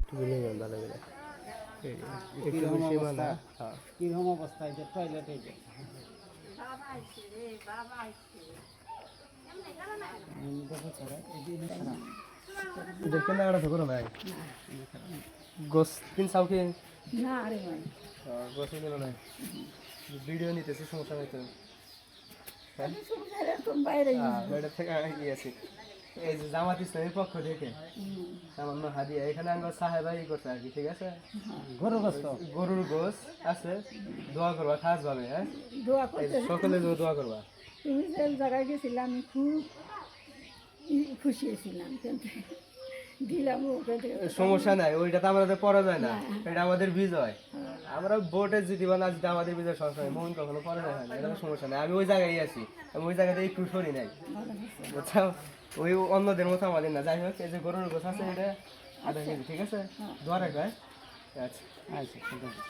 তুলে নেন ভালো করে একটু কিরকম বেশি অবস্থা? মানা হ্যাঁ কিরকম অবস্থা? এই যে টয়লেট এই যে দেখো স্যার, এই যে এনে খারাপ। দেখতে না আড়া তো করো নাই গোস তিন সাউ কি না রে ভাই গোস দিল নাই ভিডিও নিতেছে সমস্যা নাই তো হ্যাঁ এরকম বাইরে বাইরে থেকে গিয়েছি এই যে জামাত ইসলামের পক্ষ থেকে সামান্য হাদিয়া এখানে আঙ্গ সাহেবাই করছে আর কি ঠিক আছে গরু গোস্ত গরুর গোস আছে দোয়া করবা খাস ভাবে হ্যাঁ দোয়া এই করতে যে সকলে দোয়া করবা তুমি যে জায়গায় গেছিলাম আমি খুব খুশি হয়েছিলাম কিন্তু দিলাম ওকে সমস্যা নাই ওইটা তো আমাদের পড়া যায় না এটা আমাদের বিজয় আমরা ভোটে জিতি বা না জিতি আমাদের বিজয় সমস্যা নেই মন কখনো পড়া যায় না এটা তো সমস্যা নেই আমি ওই জায়গায় আছি আমি ওই জায়গাতে একটু সরি নাই বুঝছো ওই অন্যদের মতো আমাদের না যাই হোক এই যে গরুর গোছ আছে এটা আধা কেজি ঠিক আছে দোয়া রাখবে আচ্ছা আচ্ছা ঠিক আছে।